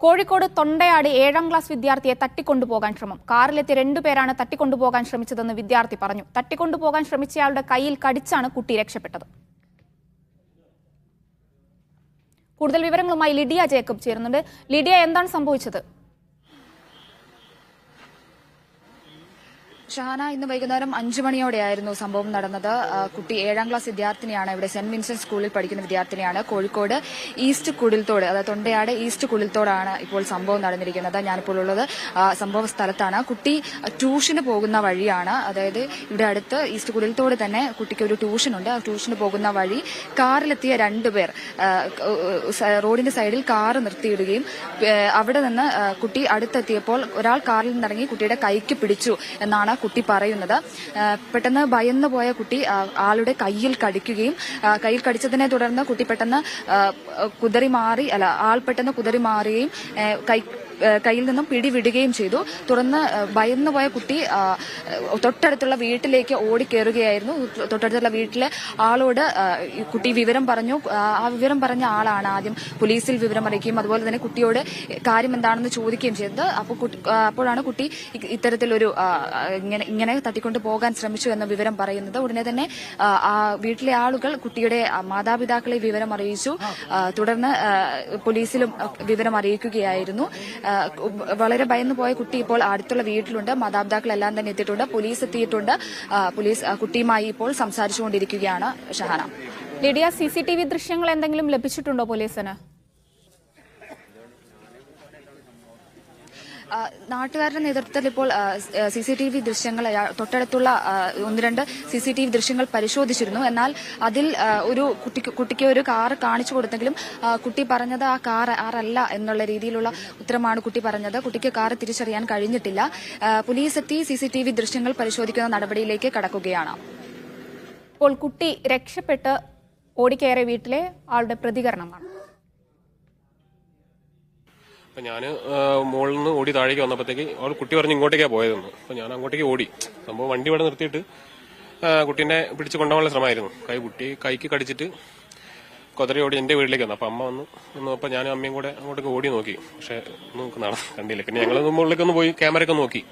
Kozhikode Thondayad 7ാം class വിദ്യാർത്ഥിയെ തട്ടിക്കൊണ്ടുപോകാൻ ശ്രമം. കാറിലെത്തിയ 2 പേരാണ് തട്ടിക്കൊണ്ടുപോകാൻ ശ്രമിച്ചതെന്ന് വിദ്യാർത്ഥി പറഞ്ഞു. തട്ടിക്കൊണ്ടുപോകാൻ ശ്രമിച്ചയാളുടെ കയ്യിൽ കടിച്ചാണ് കുട്ടി രക്ഷപ്പെട്ടത്. കൂടുതൽ വിവരങ്ങളുമായി ലിഡിയ ജേക്കബ് ചേരുന്നുണ്ട്. ലിഡിയ, എന്താണ് സംഭവിച്ചത്? ഷഹാന, ഇന്ന് വൈകുന്നേരം 5 മണിയോടെയായിരുന്നു സംഭവം നടന്നത്. കുട്ടി 7ാം ക്ലാസ് വിദ്യാർത്ഥിനിയാണ്. ഇവിടെ സെന്റ് വിൻസെന്റ് സ്കൂളിൽ പഠിക്കുന്ന വിദ്യാർത്ഥിനിയാണ്. കോഴിക്കോട് ഈസ്റ്റ് കുടിൽത്തോട്, അതായത് തൊണ്ടയാട് ഈസ്റ്റ് കുടിൽത്തോടാണ് ഇപ്പോൾ സംഭവം നടന്നിരിക്കുന്നത്. ഞാനിപ്പോൾ ഉള്ളത് സംഭവ സ്ഥലത്താണ്. കുട്ടി ട്യൂഷന് പോകുന്ന വഴിയാണ്. അതായത് ഇവിടെ അടുത്ത് ഈസ്റ്റ് കുടിൽത്തോട് തന്നെ കുട്ടിക്ക് ഒരു ട്യൂഷനുണ്ട്. ആ ട്യൂഷന് പോകുന്ന വഴി കാറിലെത്തിയ 2 പേർ റോഡിന്റെ സൈഡിൽ കാറ് നിർത്തിയിടുകയും അവിടെ നിന്ന് കുട്ടി അടുത്തെത്തിയപ്പോൾ ഒരാൾ കാറിൽ നിന്നിറങ്ങി കുട്ടിയുടെ കൈക്ക് പിടിച്ചു എന്നാണ് കുട്ടി പറയുന്നത്. പെട്ടെന്ന് ഭയന്നു പോയ കുട്ടി ആളുടെ കയ്യിൽ കടിക്കുകയും കയ്യിൽ കടിച്ചതിനെ തുടർന്ന് കുട്ടി പെട്ടെന്ന് ആൾ പെട്ടെന്ന് കുതറി മാറുകയും കയ്യിൽ നിന്നും പിടിവിടുകയും ചെയ്തു. തുടർന്ന് ഭയന്നുപോയ കുട്ടി തൊട്ടടുത്തുള്ള വീട്ടിലേക്ക് ഓടിക്കേറുകയായിരുന്നു. തൊട്ടടുത്തുള്ള വീട്ടിലെ ആളോട് കുട്ടി വിവരം പറഞ്ഞു. ആ വിവരം പറഞ്ഞ ആളാണ് ആദ്യം പോലീസിൽ വിവരം അറിയിക്കുകയും അതുപോലെ തന്നെ കുട്ടിയോട് കാര്യം എന്താണെന്ന് ചോദിക്കുകയും ചെയ്തത്. അപ്പോഴാണ് കുട്ടി ഇത്തരത്തിലൊരു ഇങ്ങനെ തട്ടിക്കൊണ്ട് പോകാൻ ശ്രമിച്ചു എന്ന വിവരം പറയുന്നത്. ഉടനെ തന്നെ ആ വീട്ടിലെ ആളുകൾ കുട്ടിയുടെ മാതാപിതാക്കളെ വിവരം അറിയിച്ചു. തുടർന്ന് പോലീസിലും വിവരം അറിയിക്കുകയായിരുന്നു. വളരെ ഭയന്നു പോയ കുട്ടി ഇപ്പോൾ അടുത്തുള്ള വീട്ടിലുണ്ട്. മാതാപിതാക്കളെല്ലാം തന്നെ എത്തിയിട്ടുണ്ട്. പോലീസ് എത്തിയിട്ടുണ്ട്. പോലീസ് കുട്ടിയുമായി ഇപ്പോൾ സംസാരിച്ചുകൊണ്ടിരിക്കുകയാണ്. ഷഹാന, ലിഡിയ, CCTV ദൃശ്യങ്ങൾ എന്തെങ്കിലും ലഭിച്ചിട്ടുണ്ടോ പോലീസിന്? നാട്ടുകാരുടെ നേതൃത്വത്തിൽ ഇപ്പോൾ CCTV ദൃശ്യങ്ങൾ തൊട്ടടുത്തുള്ള 1-2 CCTV ദൃശ്യങ്ങൾ പരിശോധിച്ചിരുന്നു. എന്നാൽ അതിൽ ഒരു കുട്ടിക്ക് ഒരു കാർ കാണിച്ചു കൊടുത്തെങ്കിലും കുട്ടി പറഞ്ഞത് ആ കാർ ആറല്ല എന്നുള്ള രീതിയിലുള്ള ഉത്തരമാണ് കുട്ടി പറഞ്ഞത്. കുട്ടിക്ക് കാർ തിരിച്ചറിയാൻ കഴിഞ്ഞിട്ടില്ല. പോലീസ് എത്തി CCTV ദൃശ്യങ്ങൾ പരിശോധിക്കുന്ന നടപടിയിലേക്ക് കടക്കുകയാണ്. ഇപ്പോൾ കുട്ടി രക്ഷപ്പെട്ട് ഓടിക്കയറിയ വീട്ടിലെ ആളുടെ പ്രതികരണമാണ്. അപ്പം ഞാൻ മുകളിൽ നിന്ന് ഓടി താഴേക്ക് വന്നപ്പോഴത്തേക്ക് അവൾ കുട്ടി പറഞ്ഞ് ഇങ്ങോട്ടേക്കാണ് പോയതെന്ന്. അപ്പം ഞാൻ അങ്ങോട്ടേക്ക് ഓടി. സംഭവം വണ്ടി ഇവിടെ നിർത്തിയിട്ട് കുട്ടീനെ പിടിച്ച് കൊണ്ടുപോകാനുള്ള ശ്രമമായിരുന്നു. കുട്ടി കൈക്ക് കടിച്ചിട്ട് കൊതറി ഓടി എൻ്റെ വീട്ടിലേക്ക് വന്നു. അപ്പം അമ്മ വന്നപ്പോൾ ഞാനും അമ്മയും കൂടെ അങ്ങോട്ടേക്ക് ഓടി നോക്കി. പക്ഷെ ഒന്നും കണ്ടില്ല. പിന്നെ ഞങ്ങൾ മുകളിലേക്കൊന്ന് പോയി ക്യാമറയൊക്കെ നോക്കി.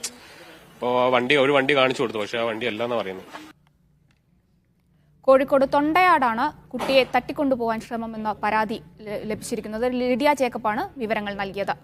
അപ്പോൾ ഒരു വണ്ടി കാണിച്ചു കൊടുത്തു. പക്ഷെ ആ വണ്ടി അല്ലാന്നാണ് പറയുന്നത്. കോഴിക്കോട് തൊണ്ടയാടാണ് കുട്ടിയെ തട്ടിക്കൊണ്ടുപോകാൻ ശ്രമം എന്ന പരാതി ലഭിച്ചിരിക്കുന്നത്. ലിഡിയ ജേക്കബാണ് വിവരങ്ങൾ നൽകിയത്.